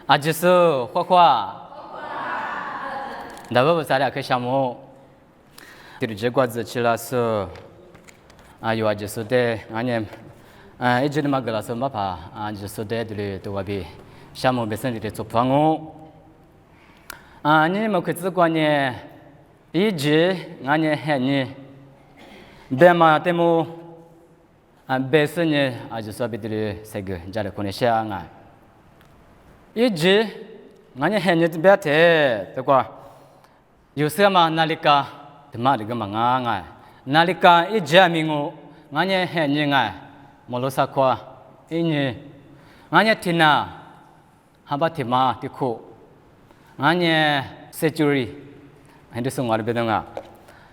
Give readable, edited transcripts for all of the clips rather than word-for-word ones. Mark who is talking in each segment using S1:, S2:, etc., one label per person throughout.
S1: 阿吉斯花花，那不啥的可项目，就是这个子去了是，有阿吉斯的，一直的嘛个了是嘛怕，阿吉斯的都话比项目本身的做朋友，你们可知关呢？一直俺呢喊你，别嘛得么，别是呢，阿吉斯比的这个家里可能想啊。一直俺也很认真别的，对吧？有时嘛哪里个，他妈的个嘛俺，哪里个一直没我，俺也很认真，马路上过，一年，俺也听呐，还把他妈的苦，俺也 security， 还得送我的别动啊，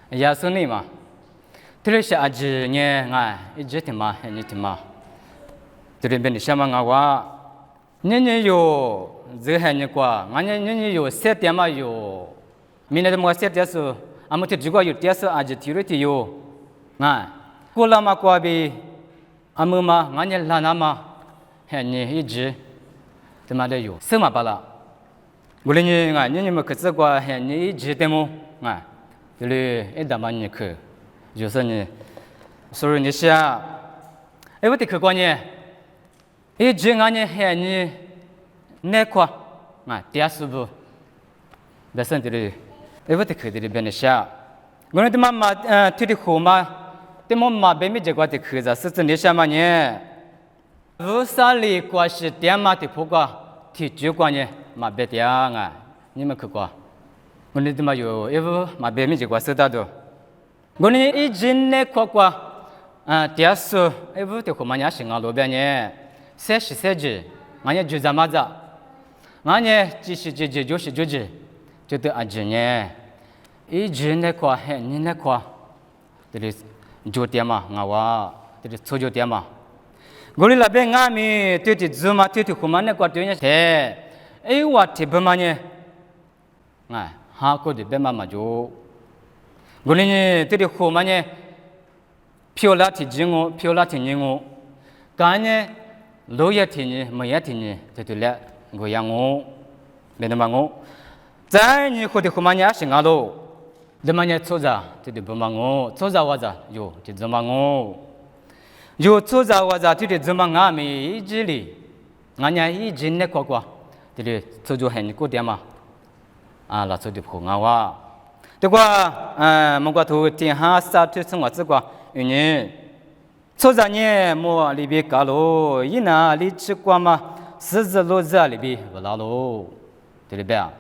S1: 也送你嘛，这里是阿吉呢，俺一直他妈很认真嘛，这里边的什么俺话。你有这还你过，你有7点嘛有，明天么7点是，俺们这个有点是阿吉提了提有，过了嘛过比，俺们嘛俺也拉那嘛，还你一直，怎么的有，什么巴拉？我嘞你们可知过还你一直的么？这里一大把你去，就是你，所以你想，我得去过呢。一直俺呢喊你，那块第二是不？但是这里，我得去这里边的下，我那他妈提的苦嘛，他妈别没这个的去着，是真的什么呢？无啥里关系点嘛的不过，提主管呢嘛别点你们去过？我那他妈有，嘛别没这个是的都，我那一直那块过，第二是，我得苦嘛伢行啊路边呢。谁，俺也就这么着，俺也就是就得阿姐呢，一直那块还你那块，这里酒店嘛，俺话这里出酒店嘛，我里那边俺们对住嘛，对湖嘛那块对呢是，我这边嘛呢，哈个这边嘛就，我里呢对湖嘛呢，漂亮挺近我，漂亮挺近我，干呢。路也听你，没也听你，这对了，我养我，没那么我，在你或者后面也是俺喽，这么年做着，这对不忙我，做着我着，有就这么我，有做着我着，这对这么俺们一直里，俺家一直那个，这里做就很过点嘛，老做的不俺话，这个某个头天下啥都生活这个原因。做着呢，莫里边搞喽，一拿里吃过嘛，4日6日里边不拉喽，对不对啊？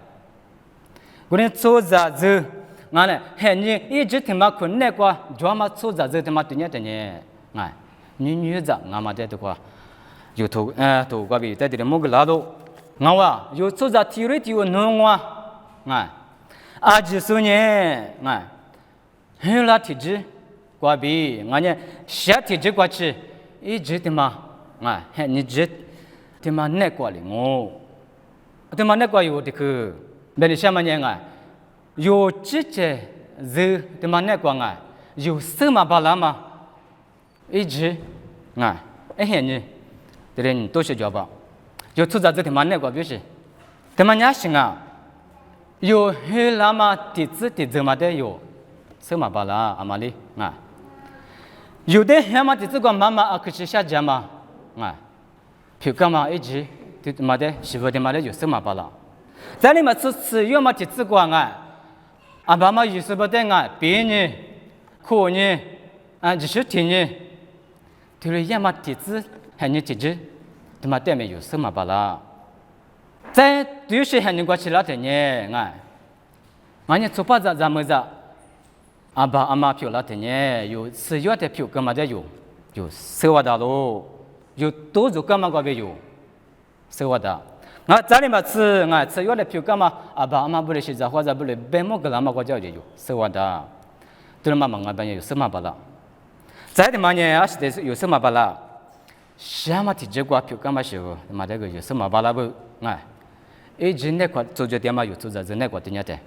S1: 我们做着这，俺呢，还你一直听嘛困难过，专门做着这他妈对呢对呢，女子俺嘛在这个，有头个比在这里莫个拉喽，俺话有做着体力有弄啊，阿吉说呢，很拉体质。过比，俺呢，夏天这过去，一直的嘛，你直的嘛那过哩我，的嘛那过有的去，别的什么呢有这些热的嘛那过有什么巴拉嘛，一直呢，的人都是叫吧，有出在这的嘛那过表示，的嘛伢行有很拉嘛地址的这么的有，什么巴拉阿玛里有的他妈的这个妈妈可是下家嘛，就干嘛一直对妈的媳妇的妈的有什么巴拉？在你们吃要么的这个爸妈有什么的别人、苦人就是听人，就是要么的这还你姐姐，他妈对面有什么巴拉？在对些还你过去了的呢，俺做把子怎么着？阿爸阿妈票了的呢，有4月的票干嘛的有4月的喽，有多少干嘛个别有4月的，这里嘛吃4月的票干嘛？阿爸阿妈不来是在或者不来，白么个那么个叫就有4月的，对了嘛俺班有什么巴拉？在的嘛呢，还是得有什么巴拉？什么的这个票干嘛是个？嘛这个有什么巴拉不？一直那个做酒店嘛有做着那个的呢的。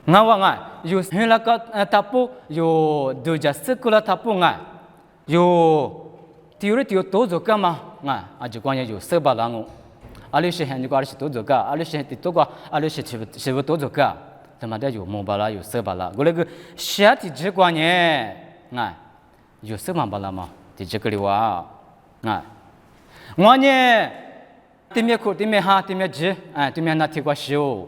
S1: 俺话有那个塔布有度假斯库拉塔布有体育有多少干嘛就关键有7、8人阿里是很多阿里是多做个，阿里是多个，阿里是不多做个，他妈的有蒙巴拉有色巴拉，我那个下的这个呢，啊，有色蒙巴拉嘛，的这个里哇，啊，我呢，对面苦对面哈对面直，啊，对面那提过修。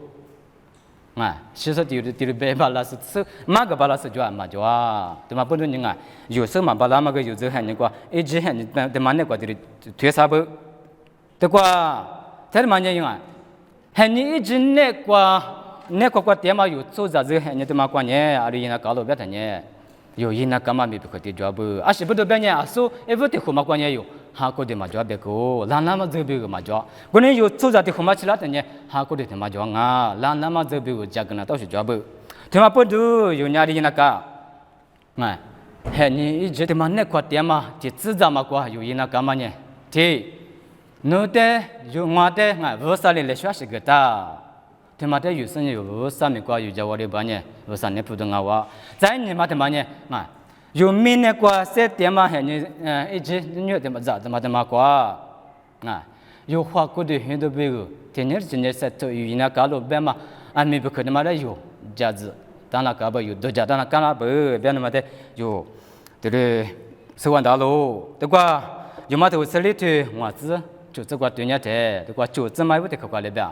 S1: 啊，其实第白巴拉是马个巴拉是叫嘛叫啊，对嘛不能人啊，有时嘛巴拉嘛个有时喊你个，一直喊你对嘛那个的推啥不，对个，他嘛人啊，喊你一直那个点嘛有做啥子喊你对嘛关呢，阿里那搞了别的呢，有人那干嘛没不可的做不，啊是不得别呢，啊说一不得苦嘛关呢有。哈过的嘛就别个，兰那么这边个嘛就，过年有做着的红嘛起来的呢，哈过的他嘛就啊，兰那么这边个价格呢都是做不，他嘛不都有伢的那个，哎，嘿你一直他嘛那块点嘛，就自家嘛过有那干嘛呢？对，侬的有我的哎，我啥里来说是个的，他嘛的有生有我啥没过有叫我的办呢，我啥你不懂啊我，在你嘛他嘛呢啊。有明年过些点嘛，还你一直你怎么咋怎么过啊？有花过的很多别个，天天今年在做有那搞了别嘛，俺们不可能嘛的有价值，当然搞不有多价，当然干了不别那么的有，对不吃完大路，对吧？有嘛头吃里头我子就这个对人的，对吧？就这么有的可管里边。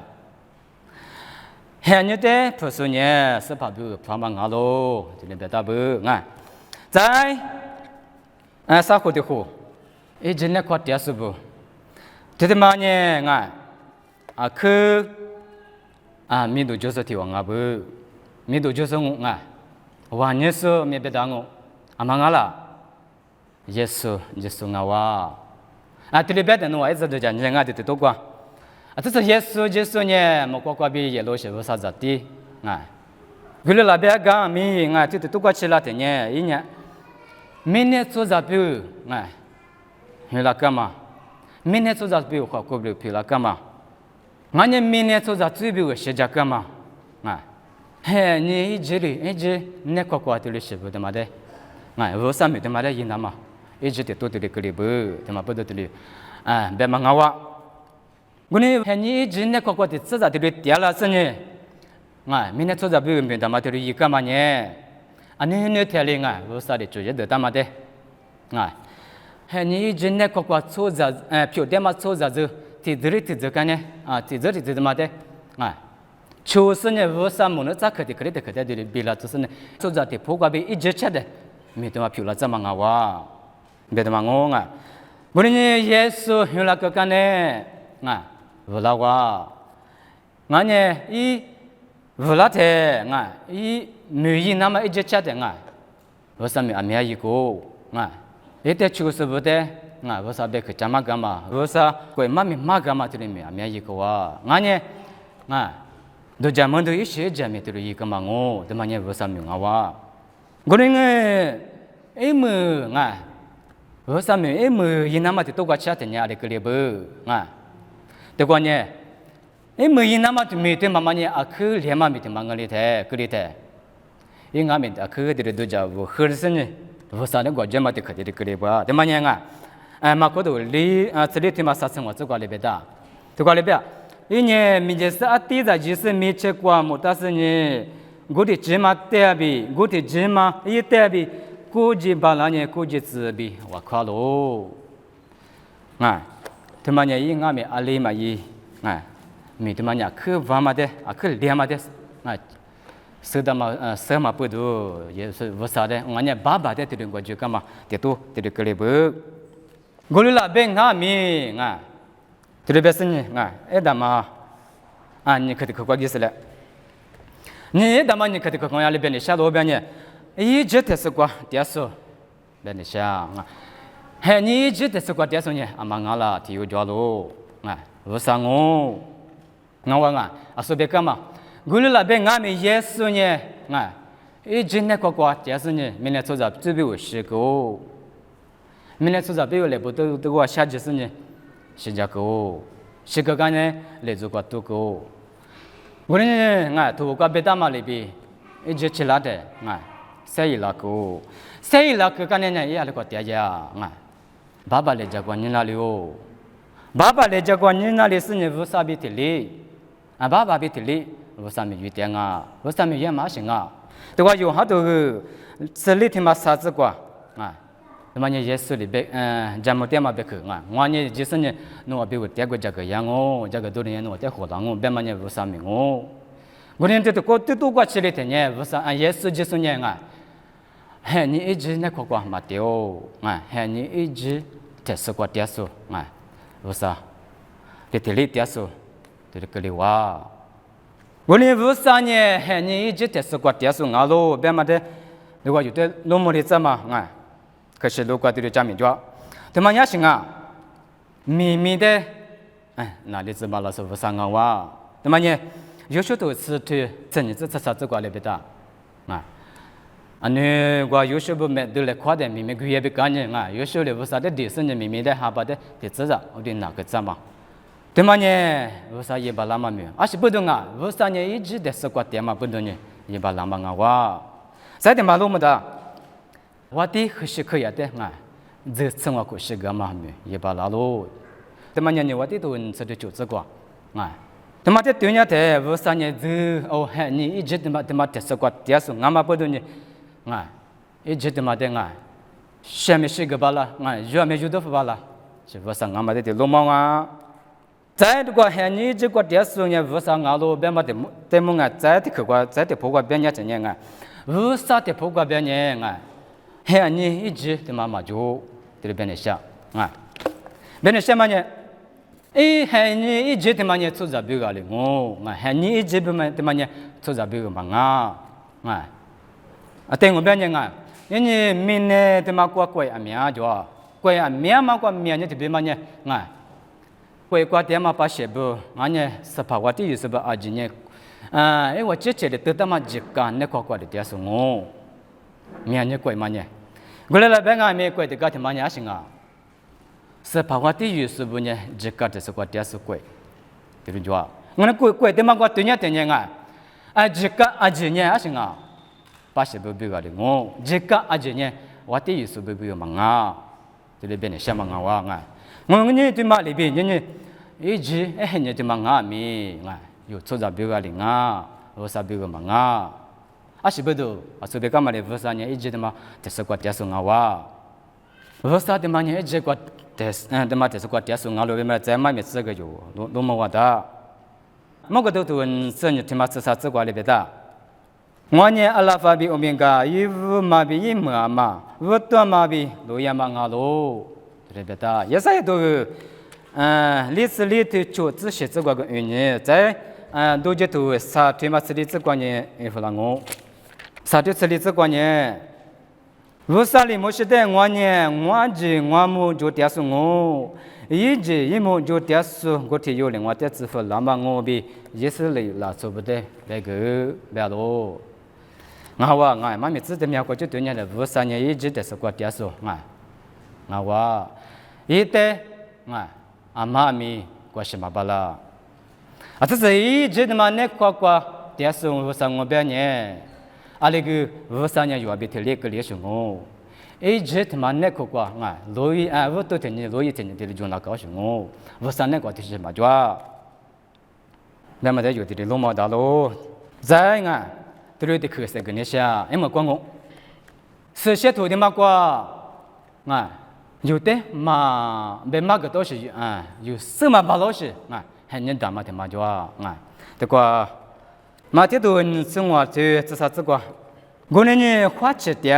S1: 还你的不是呢，是怕不怕嘛俺喽，这里别打不啊。在啥活的活，一直那块地是不？这他妈呢啊去啊，米都就是提王啊不，米都就是我啊，哇你说没别打我，啊嘛啦，耶稣我哇，啊这里别的我一直都讲你啊的多过，啊这是耶稣呢，莫过比耶路是不啥子的啊，为了那边讲米啊，这多过起来的呢，一年。明年做啥比哎，你来干嘛？明年做啥比花过不比来干嘛？俺年明年做啥最比谁家干嘛？哎，嘿，你一直你过的是不的嘛的？哎，我上面的嘛的一那嘛，一直的多的个里不，他妈不得的里，哎，别忙我。我呢，嘿，你一直你过的做啥的里掉了是呢？哎，明年做啥比没他妈的里干嘛呢？啊，你听哩啊，我啥的主要得他妈的，啊，还你一直那个做着，票点嘛做着就，提这个呢，啊，提这嘛的，啊，就是呢，我啥么子咋可的比了，就是呢，做着的不过比一直吃的，没得嘛票了怎么啊哇，别得嘛我啊，我呢耶稣有那个呢，啊，我啦哇，俺呢我啦的啊，没有那么一直吃的啊，我上面还没一个啊，一点就是不的啊，我说别去干嘛，我说过妈干嘛这里面还没一个啊，俺呢啊，都咱们都一些咱们都一个嘛我，他妈呢我说明啊哇，我呢么啊，我说明么一那么的多个吃的呢，这个里不啊，这个呢。没有那么的没得妈妈呢，啊，去连妈没得妈个里头，个里头，因俺们啊，去的都叫我喝的是呢，我啥的国家嘛的去的个里吧，对嘛呢啊，哎，马可多里啊，这里他妈啥生活这个里边的，这个里边，因为民间是啊，第一就是没吃过么，但是呢，我的芝麻代比，我的芝麻一代比，估计把那呢，估计自比我靠喽，啊，他妈呢，因俺们阿里嘛伊，啊。米的嘛呀，去玩嘛的，啊，去练嘛的，啊，说的嘛，说嘛不多，也是无啥的，我呢爸爸的这种过去干嘛，这都这个里不，我哩那边啊米啊，这里边是呢啊，那嘛，啊，你可得去过意思了，你那么你可得去公园里边的下路边呢，一直都是过电视，边的下啊，还你一直都是过电视呢，啊嘛我啦，体育教路啊，无啥我。我话啊，啊说别干嘛？我哩那边俺们也是呢，啊，一直那个电视呢，明年做着准备10个，明年做着比如来不都我下就是呢，10个，10个干呢来做个多个，我呢啊，多个别大嘛里边，一直起来的啊，11个干呢也那个爹家啊，爸爸来家过你那里哦。爸爸来这个你那里是你无啥比提里，爸爸比提里无啥米有点啊，无啥米也马行啊，对吧？有好多个这里天嘛啥子过啊？那么你耶稣里边咱们点嘛别去啊，我呢就是呢，我比如点个这个样哦，这个多人我点活动哦，别嘛呢无啥米哦，我呢这都过去了的呢，无啥耶稣就是呢啊，嘿你一直那个过嘛丢啊，嘿你一直在说过点数啊。无啥，这体力点数，这个里哇，我呢无啥呢？你一直在说过点数，俺喽，别嘛的，如果有的老母的怎么啊？可是如果对着家面做，他妈也行啊，秘密的，哪里怎么老是无啥俺哇？他妈呢，有时候是对，真的这啥子过来别的，啊。你我有时候没得来夸的，明明也别干净啊，有时候无啥的地生的明明的哈巴的地质啊，我的哪个怎么？对吗呢？无啥也把那么没有，是不懂啊，无啥呢一直在说过点嘛不懂呢，也把那么啊哇，在的马路么的，我的可是可以的啊，这生活可是个嘛没，也把那路，对吗呢？我的都是的就这个啊。他妈的对呀的，无啥呢？这你一直他妈在说过点数，俺嘛不懂呢。一直他妈的下面是个巴拉，下面有的不巴拉，是不是俺们的流氓啊？再这个你这个电视呢，不是俺路边嘛的么再的去过，再的破过边年这年不是的破过边年你一直他妈就在边的想边的想嘛呢？你一直他妈呢做着别个的你一直他妈呢做着别个嘛我边人你明年他妈过面就面嘛过面你这边嘛呢过点嘛把些不呢是怕我的是不几年我之前的都他妈几干那过的点是面你过嘛呢过来了边面过的个他妈呢行是怕我的是不呢几干的是过点是过对不对我那过的嘛过对年几干几年行把些不别个的这个这呢，我的意思不别嘛这里边的什么我你对嘛里边你一直你对嘛咪有做着别个的我啥别个嘛是不都是别个嘛的不是呢一直的嘛就是过点数我啥的嘛呢一直过的嘛就是过点数路边嘛在嘛没这个有路么的，某个都是你他妈是啥子过来别的。我呢，阿拉法比欧米伽，伊乌马比伊姆阿玛，乌多马比路亚玛阿罗，对不对？也是都历史里头就只写这个原因，在都觉得啥对嘛是历史观念，伊弗拉我，啥对是历史观念，乌萨里莫是的我呢，我母就点数我，一母就点数，我提有另外点支付，那么我比也是来拉做不得那个别罗。我妈咪自己面过去对人的无啥年一直在说过点数我一代妈咪过什么巴拉这是一直的嘛那过点数无啥我别年那个无啥年有别的那个历史一直的嘛那过罗伊我都听你罗伊听你的就那高兴无啥那个的是嘛就那么在有的路毛大路在对的可是跟你说，因为光我，是些土地嘛过，有的嘛，别嘛个都是有什么巴老是很人大嘛的嘛就这个嘛这都生活就至少这个，我呢花钱的，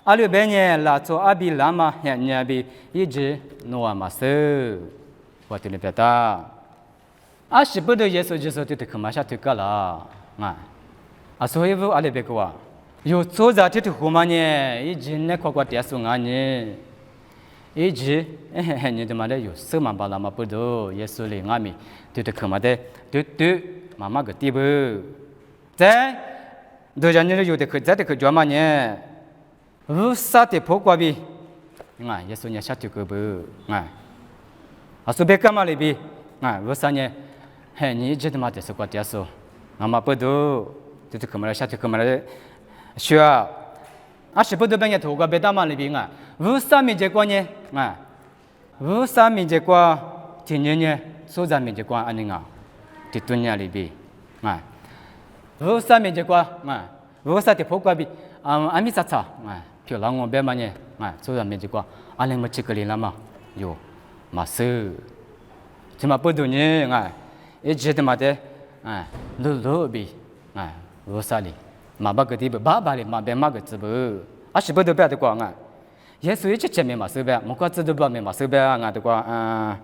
S1: 阿里边呢拉做阿比拉嘛，人比一直弄嘛是，我听你别打，是不得耶稣就是对的可嘛下推个了所以我阿里别个有做着这胡嘛呢，一直那过点数呢，一直你他妈的有什么巴拉嘛不多，耶稣里咪对的可嘛的，对妈妈个地步，在都让你有的可在的可做嘛呢，无啥的破挂比，耶稣呢下头个不所以别干嘛里比无啥呢，你一直他妈的是过点数，妈妈不多。就是可么来下去可么来，需要是不得别人投个别大嘛里边无啥米结果呢无啥米结果天年所在面积光安宁啊，的dun呀里边啊，无啥面积光啊，无啥的破挂比阿米啥啥啊，漂亮我别嘛呢啊，所在面积光安宁么吃个哩啦嘛，有嘛是，怎么不懂呢啊？一直的嘛的啊，路比啊，无啥哩，嘛把个地不把哩嘛别嘛个字不，啊是不得别的光啊。耶稣一直前面嘛是呗，莫怪知道不面嘛是呗啊的话，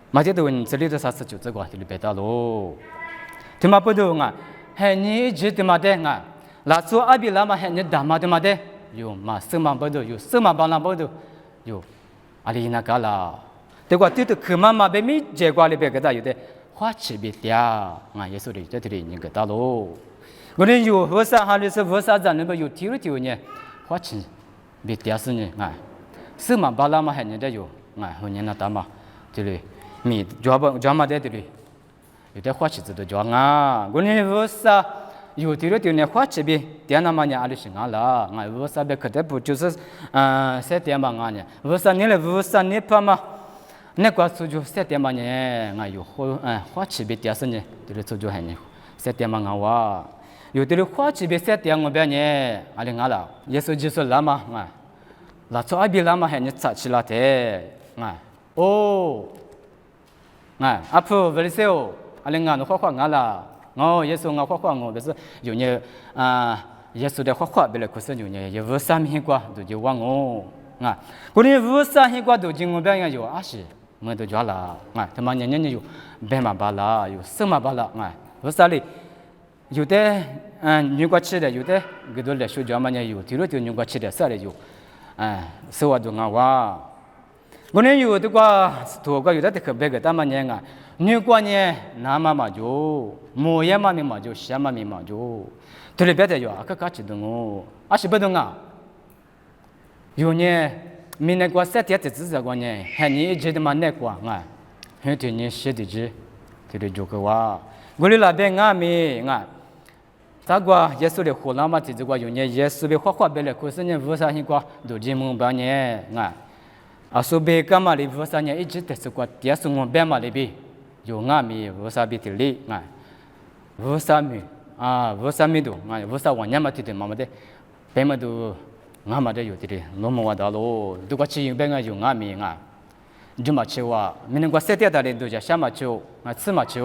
S1: 马这都这里的啥事就这个这里别到喽，他妈不懂啊，还你一直他妈的啊，拉出阿比拉嘛还你打嘛他妈的，有嘛什么不懂，有什么帮那不懂，有阿里那个啦，这个这都可妈妈别米结果里边个大有的花吃别掉啊，耶稣的这里你个到喽，我们有和尚还是和尚咱那边有提了提呢，花吃。别点是呢，啊，什么巴拉嘛还人家有，啊，后年那大嘛，这里米抓嘛在这里，有点花旗子都抓啊，我呢为啥有这个呢花旗边点那么呢阿里是啊啦，啊为啥别可得不就是三点嘛啊呢？为啥你来为啥你怕嘛？那个出就三点嘛呢？啊有花旗边点是呢，这里出就还呢三点嘛啊哇。有的花旗别三点我别呢，阿里啊啦，耶稣基督拉嘛啊，拉出阿比拉嘛还你扎起来的啊，哦，啊，阿婆为什么阿里啊那花啊啦，哦，耶稣啊花我不是有呢耶稣的花别来可是有呢，也无啥米瓜都就忘我啊，可能无啥米瓜都就我别呢有阿是，我都抓啦啊，他妈年有别嘛巴啦，有什么巴啦啊，无啥哩。有的女瓜吃的，有的个多来说叫嘛呢有，提了就女瓜吃的啥的有，生活中啊哇，我呢有的瓜多瓜有的可别个大嘛呢啊，女瓜呢那嘛就，木也嘛嘛就，什么嘛就，这里别的有啊，个吃的哦，啊是不懂啊，有呢，明年瓜三天的日子瓜呢，还你一直的嘛那瓜啊，很多年写的字，这里就个哇，我哩那边啊咪啊。咱个耶稣的活那么这个有呢，耶稣的花别来，可是呢，为啥你个都这么办呢？啊，所以干嘛哩？为啥呢？一直在这个耶稣我变嘛哩比，有俺咪为啥比这里为啥咪为啥咪都为啥我伢嘛这妈妈的，变嘛都俺嘛的有这里，罗么话到喽，都个吃有变有俺咪就嘛吃哇，明天个三点到的都叫下嘛吃，吃嘛吃。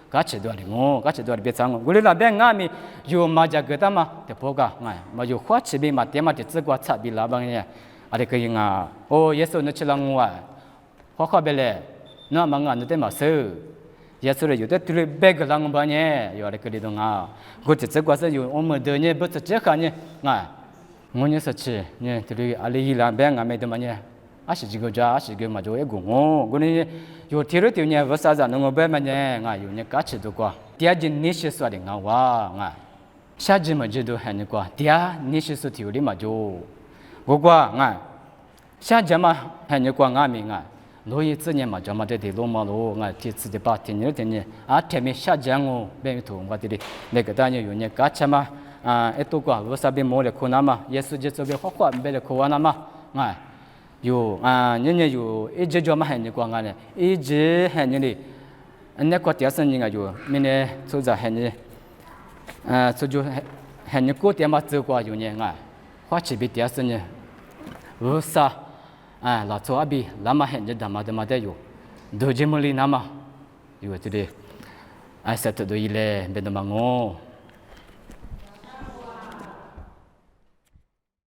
S1: 嘎吃多哩我，嘎吃多哩别脏我。我哩那边俺们有嘛家个的嘛，得不个嘛有花吃边嘛，点嘛就自个擦边那帮呢，阿里个人啊，哦，耶稣那吃了我花别嘞，那嘛俺那得嘛收，耶稣嘞有的对别个啷个办呢？有阿里个里头我这个是有我们的呢，不是这个呢我呢是吃呢，对阿里那边俺们的嘛呢。阿是这个家，阿是个嘛就一个我呢有提了点呢，为啥子我别嘛呢？有呢嘎吃多过，第二件你是说的哇下季嘛就都很那个，第二你是说条理嘛就，我下季嘛很那个咪罗一次呢嘛就嘛这罗嘛罗第次的八天呢前面下季我别图我这里那个当然有呢嘎吃嘛多个为啥别莫来可那嘛，也是就这边花别来可那嘛有人家有一直做嘛很多光呢，一直很多哩，那个第二生人有，明年做着很多，做就很多过点嘛做过有呢花起比第二生人，为啥老做阿比那么很多的嘛的有，都这么哩那么有这里，啥子都一类别的嘛我。